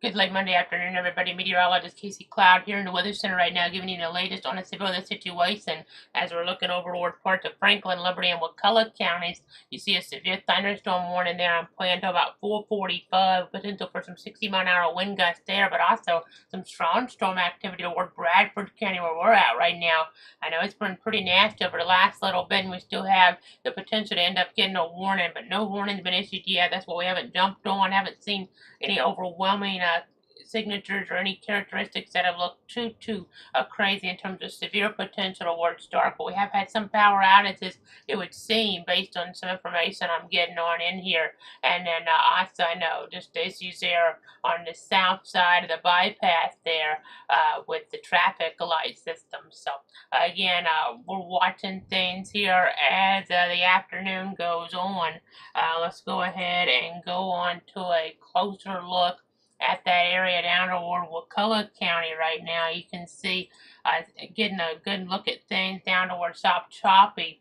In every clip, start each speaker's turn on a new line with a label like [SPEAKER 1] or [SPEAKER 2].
[SPEAKER 1] Good late Monday afternoon, everybody. Meteorologist Casey Cloud here in the Weather Center right now, giving you the latest on the severe weather situation. As we're looking over toward parts of Franklin, Liberty, and Wakulla counties, you see a severe thunderstorm warning there. I'm playing till about 4:45. Potential for some 60-mile-an-hour wind gusts there, but also some strong storm activity toward Bradford County, where we're at right now. I know it's been pretty nasty over the last little bit, and we still have the potential to end up getting a warning, but no warning's been issued yet. That's what we haven't jumped on. Haven't seen any overwhelming signatures or any characteristics that have looked too crazy in terms of severe potential towards dark. But we have had some power outages, it would seem, based on some information I'm getting on in here. And then also I know just the issues there on the south side of the bypass there with the traffic light system. So again, we're watching things here as the afternoon goes on. Let's go ahead and go on to a closer look at that area down toward Wakulla County right now. You can see getting a good look at things down towards South Choppy.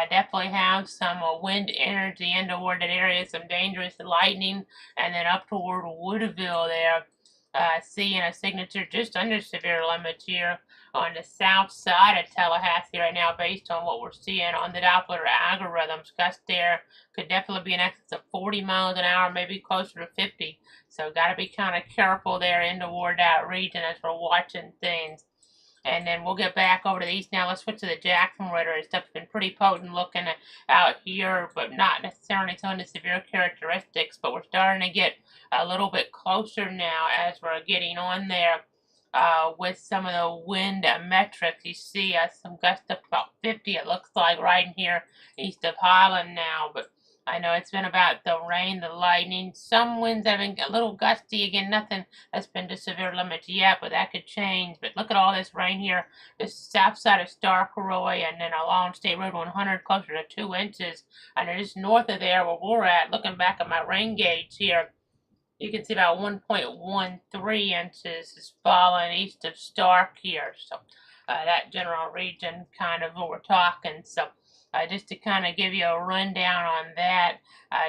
[SPEAKER 1] Definitely have some wind energy in toward that area, some dangerous lightning, and then up toward Woodville there. Seeing a signature just under severe limits here on the south side of Tallahassee right now, based on what we're seeing on the Doppler algorithms. Gusts there could definitely be in excess of 40 miles an hour, maybe closer to 50. So got to be kind of careful there in toward that region as we're watching things. And then we'll get back over to the east now. Let's switch to the Jackson radar. Stuff's been pretty potent looking out here, but not necessarily showing the severe characteristics. But we're starting to get a little bit closer now as we're getting on there with some of the wind metrics. You see some gusts up about 50, it looks like, right in here east of Highland now. But I know it's been about the rain, the lightning. Some winds have been a little gusty. Again, nothing has been to severe limits yet, but that could change. But look at all this rain here. This south side of Stark-Roy and then along State Road 100, closer to 2 inches. And just north of there where we're at, looking back at my rain gauge here, you can see about 1.13 inches is falling east of Stark here. So that general region, kind of what we're talking. So just to kind of give you a rundown on that,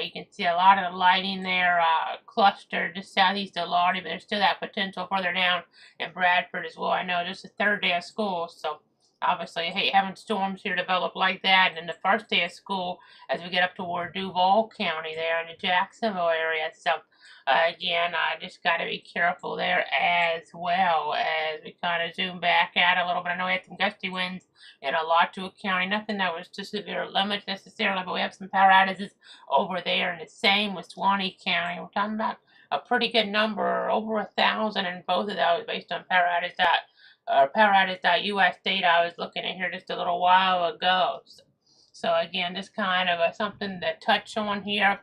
[SPEAKER 1] you can see a lot of the lighting there clustered just southeast of Lottie, but there's still that potential further down in Bradford as well. I know this is the third day of school, so obviously I hate having storms here develop like that. And then the first day of school as we get up toward Duval County there in the Jacksonville area. So again, I just got to be careful there as well as we kind of zoom back out a little bit. I know we had some gusty winds in Alachua County. Nothing that was to severe limits necessarily, but we have some power outages over there, and the same with Suwannee County. We're talking about a pretty good number, over 1,000 in both of those, based on power outage.us data I was looking at here just a little while ago. So again, just kind of something to touch on here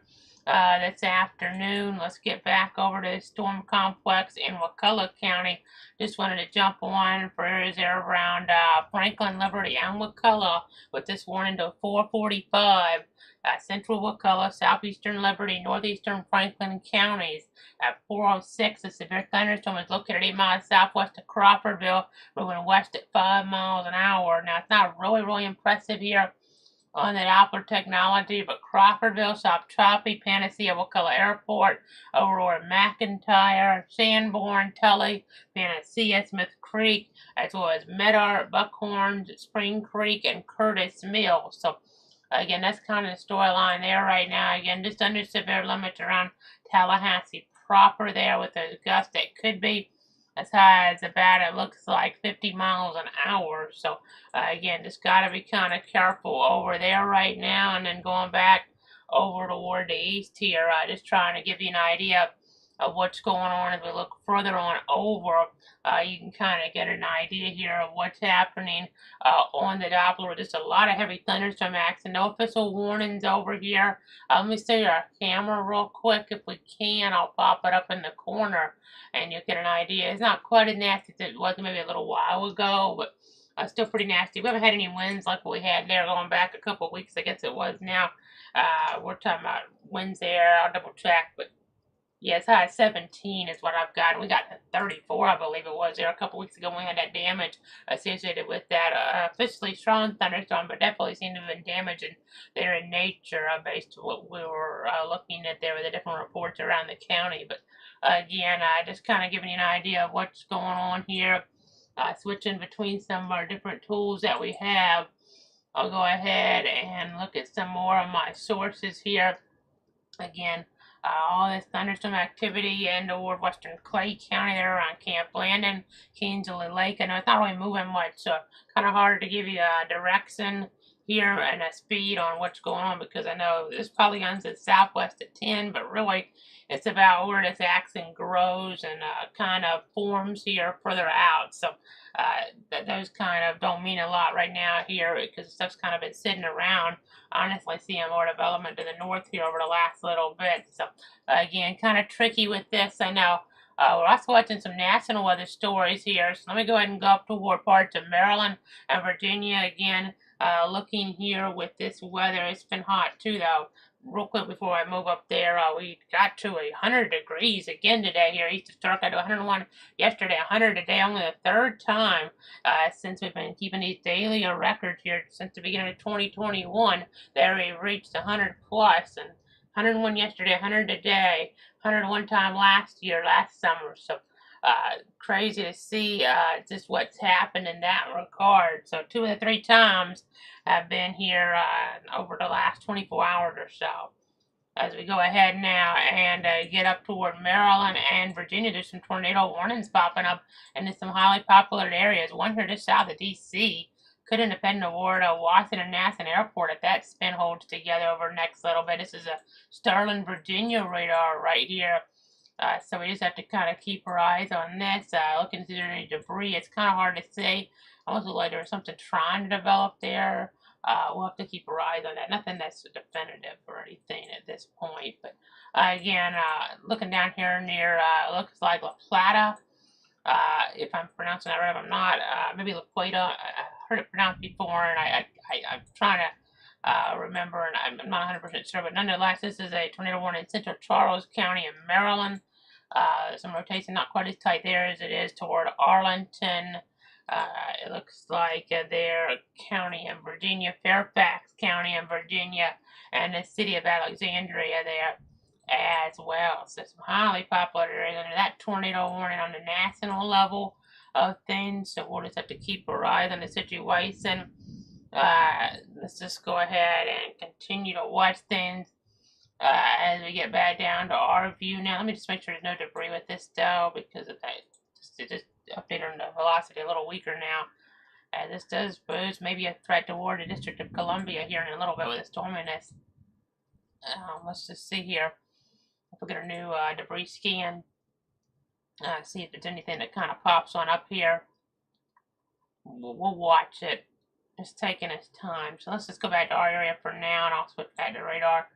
[SPEAKER 1] this afternoon. Let's get back over to the storm complex in Wakulla County. Just wanted to jump on for areas there around Franklin, Liberty, and Wakulla with this warning to 4:45. Central Wakulla, southeastern Liberty, northeastern Franklin counties. At 4:06, a severe thunderstorm is located 8 miles southwest of Crawfordville, moving west at 5 miles an hour. Now, it's not really impressive here on the Doppler technology, but Crawfordville, South Choppy, Panacea, Wakulla Airport, Aurora, McIntyre, Sanborn, Tully, Panacea, Smith Creek, as well as Medart, Buckhorn, Spring Creek, and Curtis Mills. So again, that's kind of the storyline there right now. Again, just under severe limits around Tallahassee proper there with a gust that could be as high as about, it looks like, 50 miles an hour. So again, just got to be kind of careful over there right now. And then going back over toward the east here, just trying to give you an idea of what's going on as we look further on over. You can kind of get an idea here of what's happening on the Doppler. Just a lot of heavy thunderstorm action. No official warnings over here. Let me see our camera real quick if we can. I'll pop it up in the corner and you'll get an idea. It's not quite as nasty as it was maybe a little while ago, but still pretty nasty. We haven't had any winds like what we had there going back a couple of weeks, I guess it was now. We're talking about winds there. I'll double check, but yeah, it's high as 17 is what I've got. We got 34, I believe it was, there a couple weeks ago when we had that damage associated with that officially strong thunderstorm, but definitely seemed to have been damaging there in nature based on what we were looking at there with the different reports around the county. But Again, just kind of giving you an idea of what's going on here. Switching between some of our different tools that we have. I'll go ahead and look at some more of my sources here. Again, all this thunderstorm activity in toward western Clay County there around Camp Landon, Kingsley Lake. I know it's not really moving much, so kind of hard to give you a direction here and a speed on what's going on, because I know this probably ends at southwest at 10, but really it's about where this axis grows and kind of forms here further out. So those kind of don't mean a lot right now here, because stuff's kind of been sitting around. Honestly, seeing more development to the north here over the last little bit. So again, kind of tricky with this, I know. We're also watching some national weather stories here, so let me go ahead and go up toward parts of Maryland and Virginia again. Looking here with this weather, it's been hot too, though. Real quick before I move up there, we got to 100 degrees again today here. East of Stark got to 101 yesterday, 100 today, only the third time since we've been keeping these daily records here since the beginning of 2021. There we reached 100 plus, and 101 yesterday, 100 today, 101 time last year, last summer. So crazy to see just what's happened in that regard. So 2 of the 3 times have been here over the last 24 hours or so. As we go ahead now and get up toward Maryland and Virginia, there's some tornado warnings popping up in some highly populated areas. One here just south of D.C. Could end up heading toward Washington National Airport if that spin holds together over the next little bit. This is a Sterling, Virginia radar right here. So we just have to kind of keep our eyes on this, looking through any debris. It's kind of hard to say. Almost like there's something trying to develop there. We'll have to keep our eyes on that. Nothing that's definitive or anything at this point. But again, looking down here near, looks like La Plata. If I'm pronouncing that right, if I'm not, maybe La Plata. I heard it pronounced before, and I'm trying to remember, and I'm not 100% sure, but nonetheless, this is a tornado warning in central Charles County in Maryland. Some rotation not quite as tight there as it is toward Arlington. It looks like their county in Virginia, Fairfax County in Virginia, and the city of Alexandria there as well. So some highly popular areas under that tornado warning on the national level of things. So we'll just have to keep our eyes on the situation. Let's just go ahead and continue to watch things as we get back down to our view now. Let me just make sure there's no debris with this though, because of that. Just update on the velocity a little weaker now. This does pose maybe a threat toward the District of Columbia here in a little bit with the storminess. Let's just see here. If we get a new debris scan, see if there's anything that kind of pops on up here. We'll watch it. It's taking its time. So let's just go back to our area for now, and I'll switch back to radar.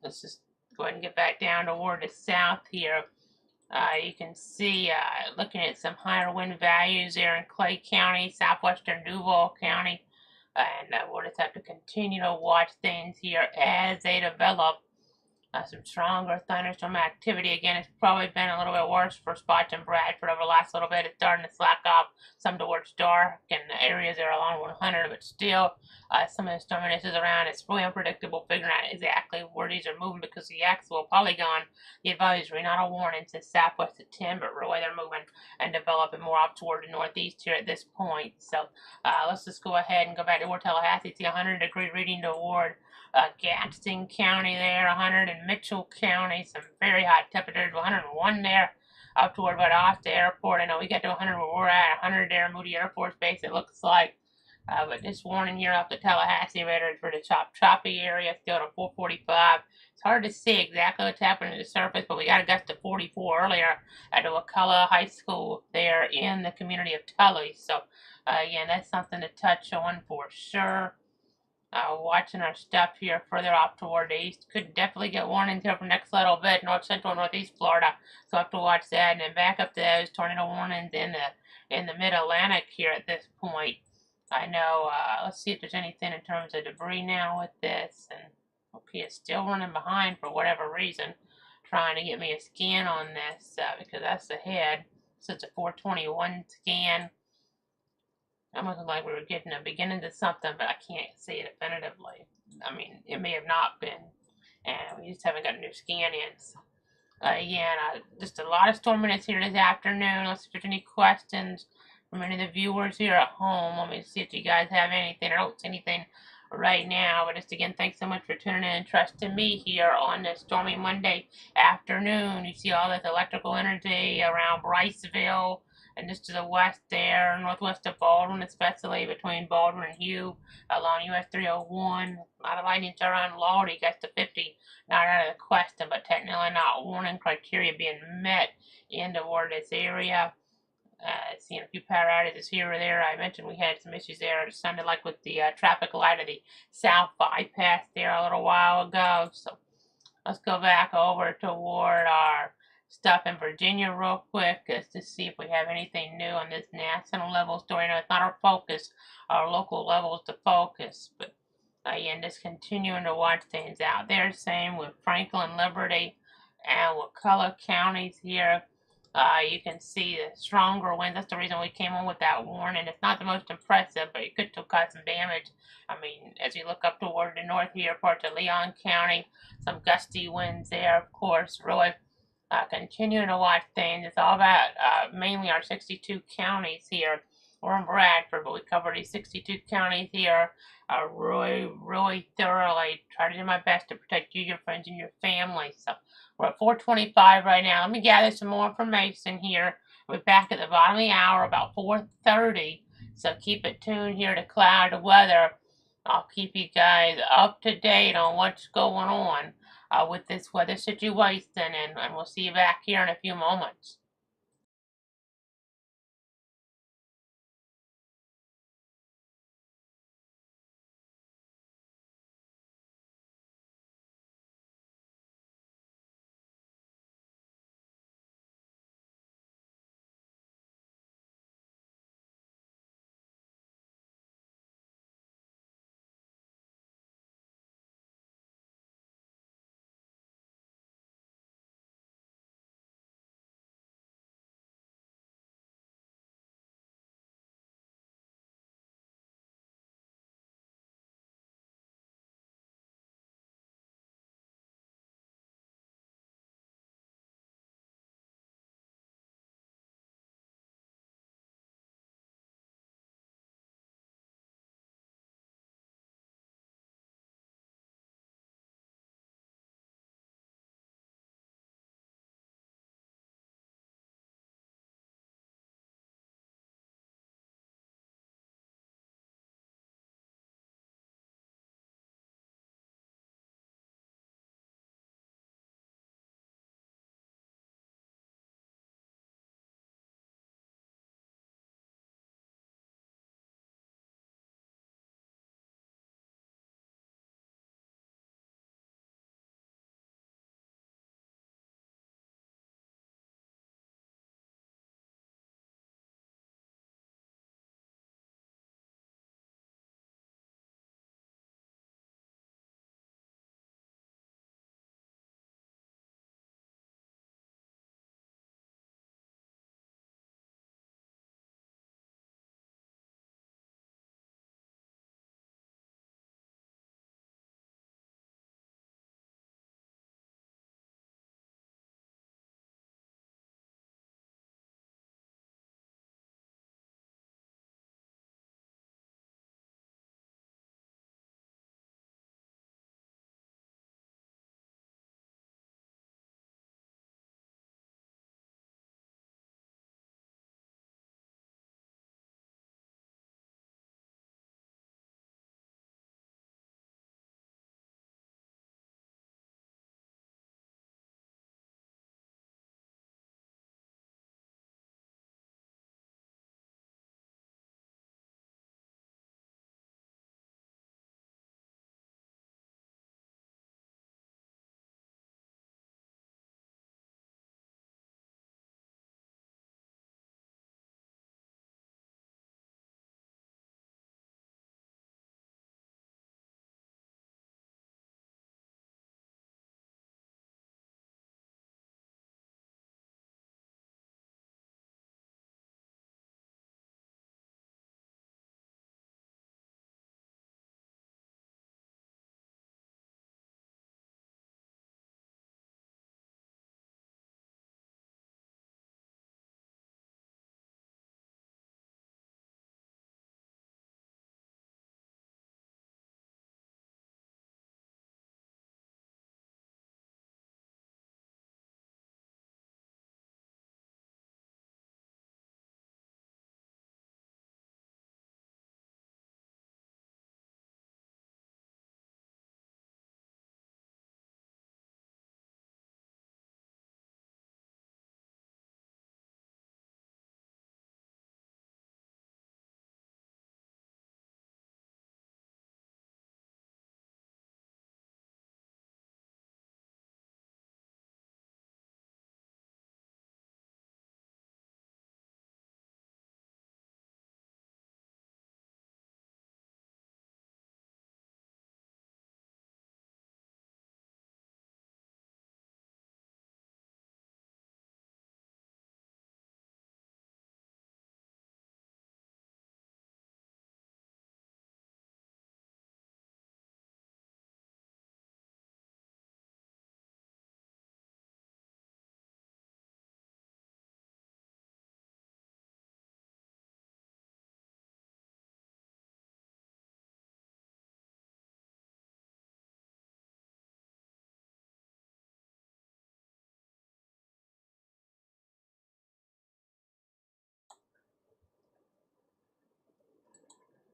[SPEAKER 1] Let's just go ahead and get back down toward the south here. You can see, looking at some higher wind values there in Clay County, southwestern Duval County, and we'll just have to continue to watch things here as they develop. Some stronger thunderstorm activity. Again, it's probably been a little bit worse for spots in Bradford over the last little bit. It's starting to slack off some towards dark and areas that are along 100, but still some of the storminess is around. It's really unpredictable figuring out exactly where these are moving, because the actual polygon, the advisory, not a warning, says southwest of 10, but really they're moving and developing more off toward the northeast here at this point. So let's just go ahead and go back toward Tallahassee. See 100-degree reading toward Gadsden County there, 100 in Mitchell County, some very hot temperatures, 101 there, up toward Valdosta Airport. I know we got to 100 where we're at, 100 there, Moody Air Force Base, it looks like. But this warning here off the Tallahassee radar is for the choppy area, still to 445. It's hard to see exactly what's happening at the surface, but we got a gust to 44 earlier at the Wakulla High School there in the community of Tully. So, again, that's something to touch on for sure. Watching our stuff here further off toward the east. Could definitely get warnings here for next little bit, north central, northeast Florida. So I have to watch that, and then back up to those tornado warnings in the mid-Atlantic here at this point. I know, let's see if there's anything in terms of debris now with this. And okay, it's still running behind for whatever reason, trying to get me a scan on this because that's ahead. So it's a 421 scan. Almost like we were getting a beginning to something, but I can't see it definitively. I mean, it may have not been, and we just haven't got a new scan in. So Yeah, just a lot of storminess here this afternoon. Let's see if there's any questions from any of the viewers here at home. Let me see if you guys have anything. I don't see anything right now, but just again, thanks so much for tuning in and trusting me here on this stormy Monday afternoon. You see all this electrical energy around Bryceville and just to the west there, northwest of Baldwin, especially between Baldwin and Hugh along US 301. A lot of lightning around Lordy, gets to 50 not out of the question, but technically not warning criteria being met in toward this area. Seeing a few power outages here or there. I mentioned we had some issues there. It sounded like with the traffic light of the south bypass there a little while ago. So let's go back over toward our stuff in Virginia real quick just to see if we have anything new on this national level story. No, it's not our focus. Our local level is the focus, but again, just continuing to watch things out there. Same with Franklin, Liberty, and McCulloch counties here. You can see the stronger winds. That's the reason we came on with that warning. It's not the most impressive, but it could still cause some damage. I mean, as you look up toward the north here, parts of Leon County, some gusty winds there, of course. Really continuing to watch things. It's all about mainly our 62 counties here. We're in Bradford, but we cover these 62 counties here really thoroughly. Try to do my best to protect you, your friends, and your family. So we're at 4:25 right now. Let me gather some more information here. We're back at the bottom of the hour, about 4:30. So keep it tuned here to Cloud Weather. I'll keep you guys up to date on what's going on with this weather situation, and we'll see you back here in a few moments.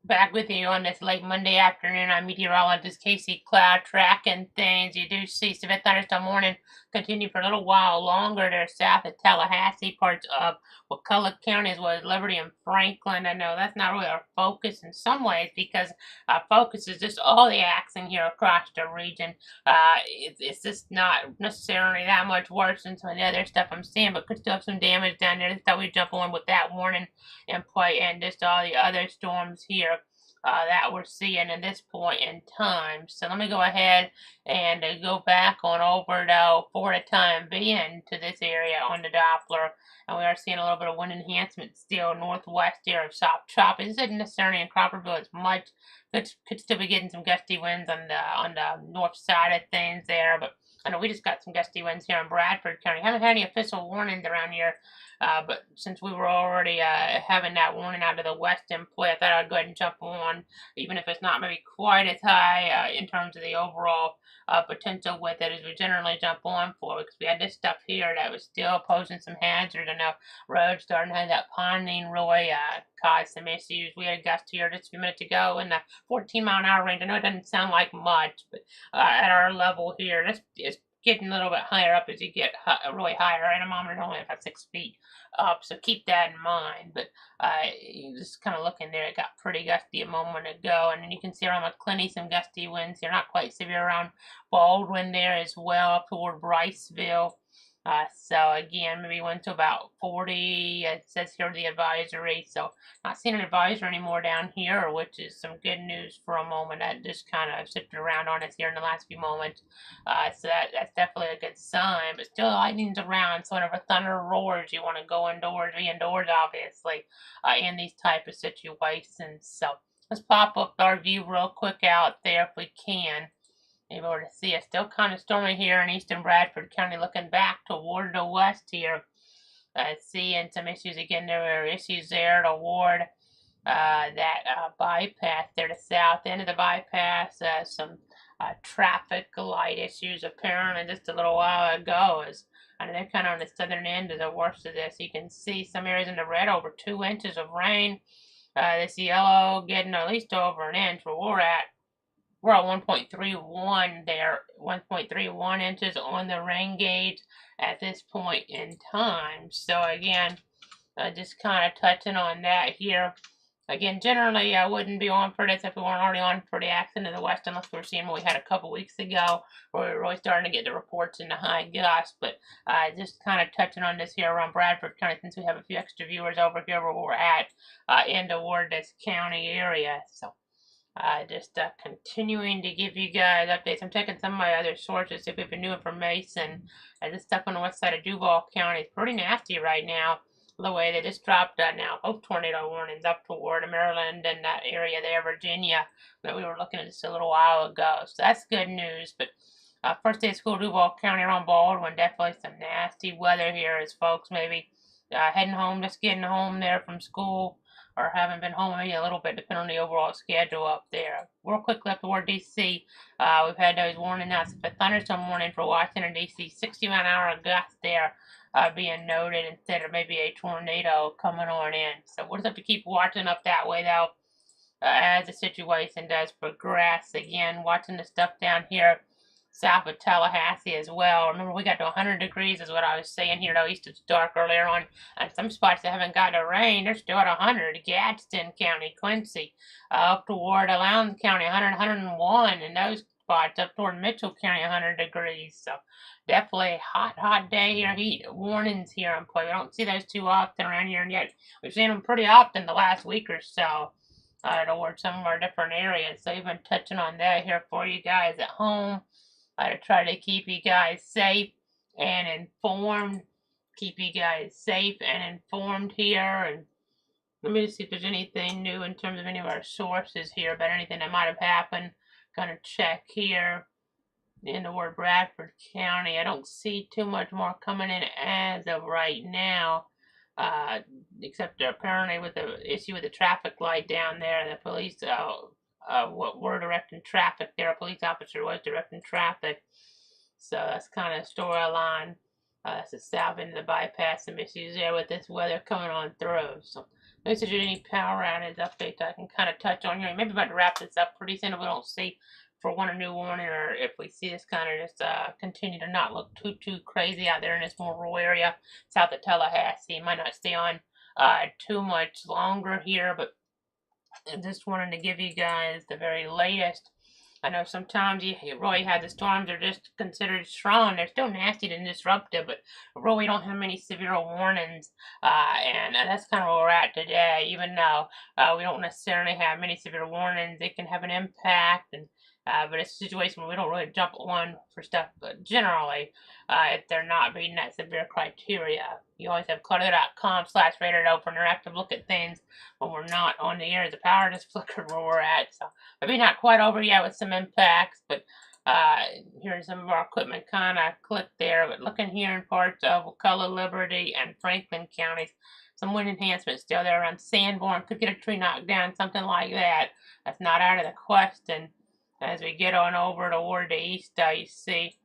[SPEAKER 1] Back with you on this late Monday afternoon. I'm meteorologist Casey Cloud tracking things. You do see severe thunderstorm warning continue for a little while longer there south of Tallahassee, parts of McCulloch County as well as Liberty and Franklin. I know that's not really our focus in some ways because our focus is just all the action here across the region. It's just not necessarily that much worse than some of the other stuff I'm seeing, but could still have some damage down there. Just thought we'd jump on with that warning and play and just all the other storms here that we're seeing at this point in time. So let me go ahead and go back on over for the time being to this area on the Doppler. And we are seeing a little bit of wind enhancement still northwest here of soft chop. It isn't necessarily in Cropperville as much. Could still be getting some gusty winds on the north side of things there, but I know we just got some gusty winds here in Bradford County. Haven't had any official warnings around here, but since we were already having that warning out of the west in play, I thought I'd go ahead and jump on, even if it's not maybe quite as high in terms of the overall potential with it as we generally jump on for, because we had this stuff here that was still posing some hazards, and the road starting to have that ponding really caused some issues. We had a gust here just a few minutes ago in the 14-mile-an-hour range. I know it doesn't sound like much, but at our level here, this is getting a little bit higher up as you get really higher. Anemometer only about 6 feet up, so keep that in mind. But just kind of looking there, it got pretty gusty a moment ago, and then you can see around McClenny some gusty winds. They're not quite severe around Baldwin there as well, up toward Bryceville. So again, maybe went to about 40. It says here the advisory. So not seeing an advisory anymore down here, which is some good news for a moment. That just kind of shifted around on us here in the last few moments. So that's definitely a good sign. But still, lightning's around. So whenever thunder roars, you want to go indoors, be indoors, obviously, in these type of situations. So let's pop up our view real quick out there if we can. Able to see it's still kind of stormy here in eastern Bradford County, looking back toward the west here. Seeing some issues again. There are issues there toward that bypass there to south end of the bypass. Some traffic light issues apparently just a little while ago. And they're kind of on the southern end of the worst of this. You can see some areas in the red, over 2 inches of rain. This yellow getting at least over an inch where we're at 1.31 there, 1.31 inches on the rain gauge at this point in time. So again, just kind of touching on that here. Again, generally I wouldn't be on for this if we weren't already on for the accident in the west, unless we were seeing what we had a couple weeks ago, where we were really starting to get the reports in the high gusts. But just kind of touching on this here around Bradford County, since we have a few extra viewers over here where we're at in toward this county area. So just continuing to give you guys updates. I'm checking some of my other sources, see if we have new information. This stuff on the west side of Duval County is pretty nasty right now. The way they just dropped now both tornado warnings up toward Maryland and that area there, Virginia, that we were looking at just a little while ago. So that's good news. But first day of school, Duval County around Baldwin, definitely some nasty weather here as folks maybe heading home, just getting home there from school, or haven't been home maybe a little bit, depending on the overall schedule up there. Real quickly up toward D.C., we've had those warning now. A thunderstorm warning for Washington, D.C., 60-mile-an-hour gust there being noted instead of maybe a tornado coming on in. So we'll just have to keep watching up that way, though, as the situation does progress. Again, watching the stuff down here south of Tallahassee as well. Remember, we got to 100 degrees is what I was saying here, though. East it's dark earlier on. And some spots that haven't got the rain, they're still at 100. Gadsden County, Quincy, up toward Lowndes County, 100, 101. And those spots up toward Mitchell County, 100 degrees. So definitely a hot, hot day here. Heat warnings here in play. We don't see those too often around here, and yet we've seen them pretty often the last week or so toward some of our different areas. So even touching on that here for you guys at home. To try to keep you guys safe and informed. Keep you guys safe and informed here. And let me just see if there's anything new in terms of any of our sources here about anything that might have happened. Gonna check here in the word Bradford County. I don't see too much more coming in as of right now. Except apparently with the issue with the traffic light down there, the police what were directing traffic there. A police officer was directing traffic. So that's kind of a storyline. That's the south end of the bypass. Some issues there with this weather coming on through. So If there's any power outage updates I can kind of touch on here. Maybe about to wrap this up pretty soon if we don't see for one a new warning, or if we see this kind of just continue to not look too crazy out there in this more rural area south of Tallahassee. Might not stay on too much longer here, but I just wanted to give you guys the very latest. I know sometimes you really have the storms are just considered strong. They're still nasty and disruptive, but really don't have many severe warnings. And that's kind of where we're at today. Even though we don't necessarily have many severe warnings, it can have an impact. And but it's a situation where we don't really jump on for stuff. But generally, if they're not meeting that severe criteria, you always have clutter.com/radar for an interactive look at things when we're not on the air. The power just flickered where we're at. So maybe not quite over yet with some impacts, but here's some of our equipment kind of clicked there. But looking here in parts of McCullough, Liberty, and Franklin counties, some wind enhancement still there around Sanborn. Could get a tree knocked down, something like that. That's not out of the question. As we get on over toward the east, you see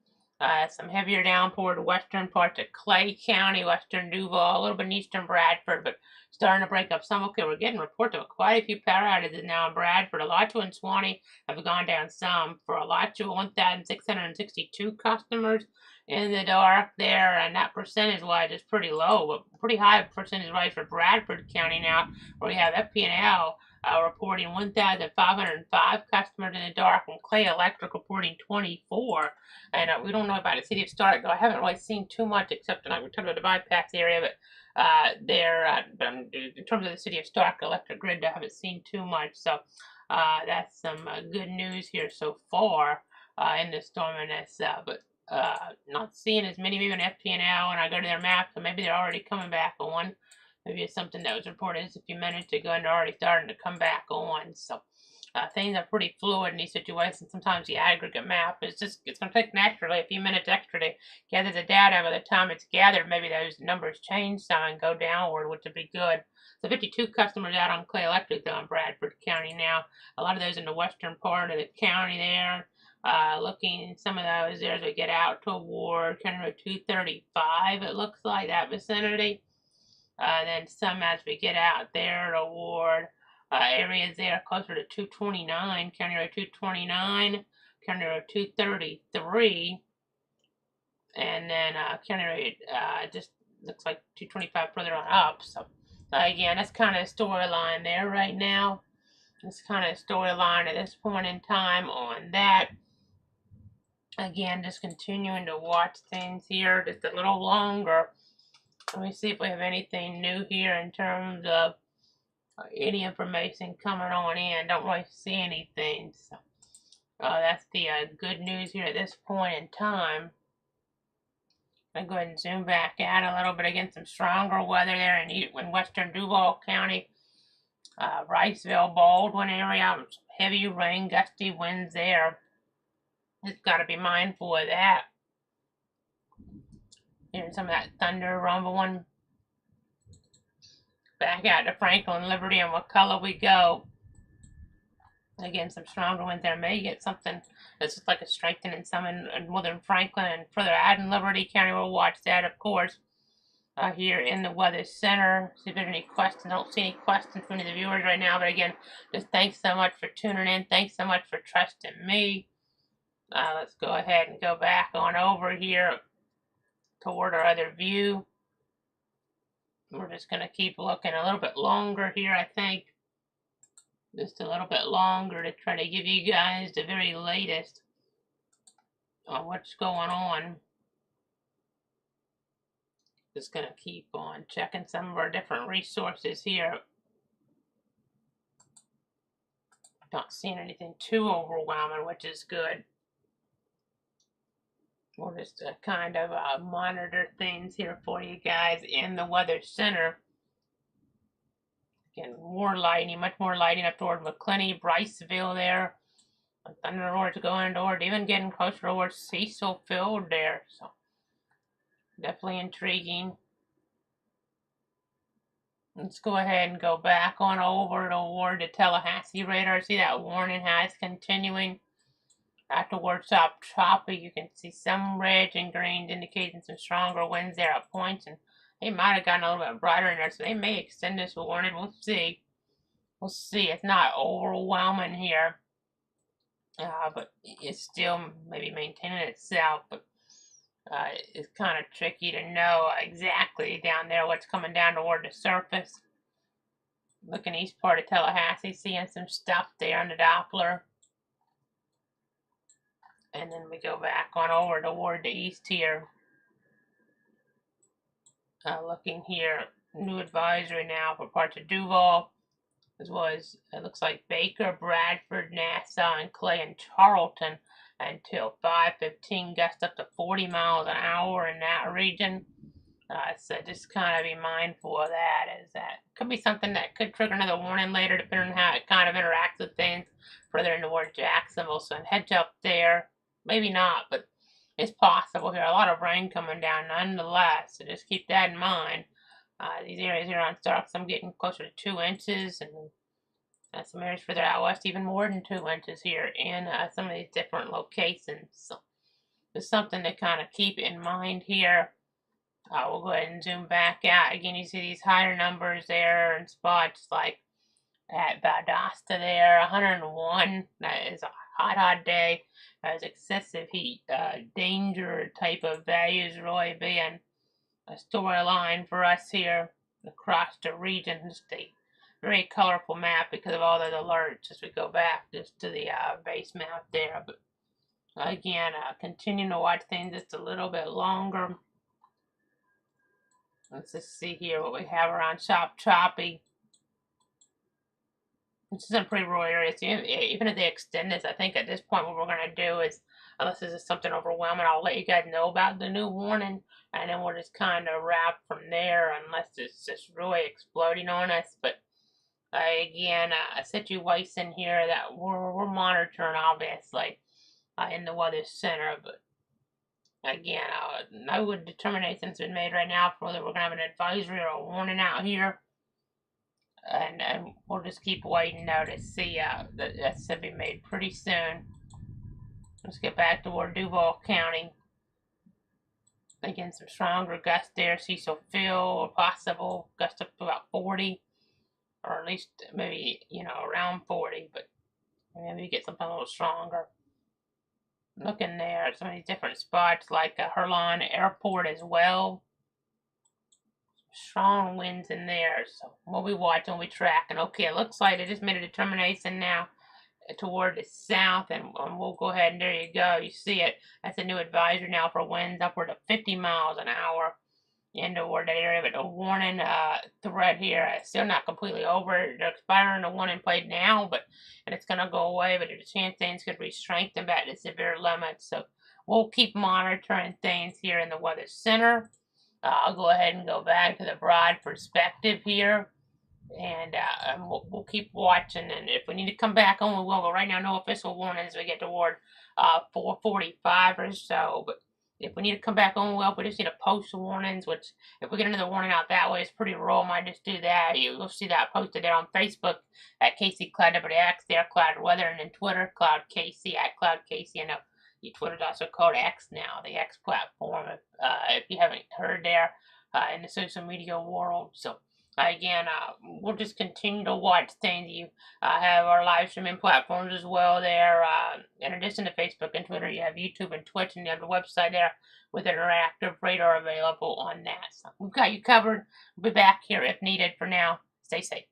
[SPEAKER 1] some heavier downpour to western parts of Clay County, western Duval, a little bit in eastern Bradford, but starting to break up some. Okay, we're getting reports of quite a few power outages now in Bradford. Alachua and Suwannee have gone down some. For Alachua, 1,662 customers in the dark there, and that percentage-wise is pretty low, but pretty high percentage-wise for Bradford County now, where we have FP&L reporting 1,505 customers in the dark, and Clay Electric reporting 24. And we don't know about the city of Stark, though I haven't really seen too much, except tonight we're talking about the bypass area, but in terms of the city of Stark electric grid, I haven't seen too much. So that's some good news here so far in the storminess, but not seeing as many maybe on FP&L, and I go to their map, so maybe they're already coming back on. Maybe it's something that was reported just a few minutes ago and they're already starting to come back on. So things are pretty fluid in these situations. Sometimes the aggregate map is it's going to take naturally a few minutes extra to gather the data. By the time it's gathered, maybe those numbers change some and go downward, which would be good. So 52 customers out on Clay Electric though in Bradford County now. A lot of those in the western part of the county there. Looking some of those there as we get out toward County Road 235, it looks like that vicinity. Then some as we get out there toward areas there closer to 229, County Road 229, County Road 233, and then County Road just looks like 225 further on up. So again, that's kind of the storyline there right now. That's kind of the storyline at this point in time on that. Again, just continuing to watch things here just a little longer. Let me see if we have anything new here in terms of any information coming on in. Don't really see anything. So that's the good news here at this point in time. I'm going to go ahead and zoom back out a little bit. Again, some stronger weather there in western Duval County, Riceville, Baldwin area. Heavy rain, gusty winds there. Just got to be mindful of that. Here's some of that thunder rumbling. Back out to Franklin, Liberty, and McCullough we go. Again, some stronger winds there. May get something that's just like a strengthening some in northern Franklin and further out in Liberty County. We'll watch that, of course, here in the Weather Center. See if there's any questions. I don't see any questions from any of the viewers right now, but again, just thanks so much for tuning in. Thanks so much for trusting me. Let's go ahead and go back on over here toward our other view. We're just going to keep looking a little bit longer here, I think. Just a little bit longer to try to give you guys the very latest on what's going on. Just going to keep on checking some of our different resources here. Not seeing anything too overwhelming, which is good. We'll just kind of monitor things here for you guys in the Weather Center. Again, more lightning, much more lightning up toward McClenny, Briceville there. Thunder Roar to go toward, even getting closer towards Cecil Field there. So definitely intriguing. Let's go ahead and go back on over toward the Tallahassee radar. See that warning how it's continuing. Afterwards, up choppy, you can see some reds and greens indicating some stronger winds there at points, and They might have gotten a little bit brighter in there, so they may extend this warning. We'll see. We'll see. It's not overwhelming here, but it's still maybe maintaining itself. But it's kind of tricky to know exactly down there what's coming down toward the surface. Looking east part of Tallahassee, seeing some stuff there on the Doppler. And then we go back on over toward the east here. Looking here, new advisory now for parts of Duval, as well as it looks like Baker, Bradford, Nassau, and Clay and Charlton until 5:15. Gusts up to 40 miles an hour in that region. So just kind of be mindful of that, as that could be something that could trigger another warning later, depending on how it kind of interacts with things further toward Jacksonville. So heads up there. Maybe not, but it's possible here. A lot of rain coming down nonetheless, so just keep that in mind. These areas here on Starks, I'm getting closer to 2 inches, and some areas further out west, even more than 2 inches here in some of these different locations. So just something to kind of keep in mind here. We'll go ahead and zoom back out. Again, you see these higher numbers there in spots like at Valdosta there, 101. That is a hot day. As excessive heat, danger type of values really being a storyline for us here across the region. Just a very colorful map because of all those alerts as we go back just to the base map there. But again, continuing to watch things just a little bit longer. Let's just see here what we have around Chop Choppy. This is a pretty rural area, so even if they extend this, I think at this point what we're going to do is, unless this is something overwhelming, I'll let you guys know about the new warning, and then we'll just kind of wrap from there, unless it's just really exploding on us. But again, a situation here that we're monitoring, obviously, in the Weather Center. But again, no determination's been made right now for whether we're going to have an advisory or a warning out here. And we'll just keep waiting now to see that should be made pretty soon. Let's get back toward Duval County. Again, some stronger gusts there. Cecil Phil, or possible gust up to about 40, or at least maybe around 40. But maybe get something a little stronger. Looking there at some of these different spots like Herlon Airport as well. Strong winds in there, so we'll be watching, we'll be tracking. Okay, it looks like they just made a determination now toward the south, and we'll go ahead and there you go. You see it. That's a new advisory now for winds upward of 50 miles an hour in toward that area. But the warning threat here is still not completely over. They're expiring the warning played now, and it's gonna go away. But there's a chance things could re-strengthen back to severe limits. So we'll keep monitoring things here in the Weather Center. I'll go ahead and go back to the broad perspective here, and we'll keep watching. And if we need to come back on, we will. But right now, no official warning as we get toward 4:45 or so. But if we need to come back on, we will. We just need to post warnings, which if we get another warning out that way, it's pretty rural. Might just do that. You'll see that posted there on Facebook at KC Cloud WX, there, Cloud Weather, and then Twitter, Cloud KC, at Cloud KC. And Twitter's also called X now, the X platform, if you haven't heard there in the social media world. So, again, we'll just continue to watch things. You have our live streaming platforms as well there. In addition to Facebook and Twitter, you have YouTube and Twitch, and you have the website there with interactive radar available on that. So we've got you covered. We'll be back here if needed. For now, stay safe.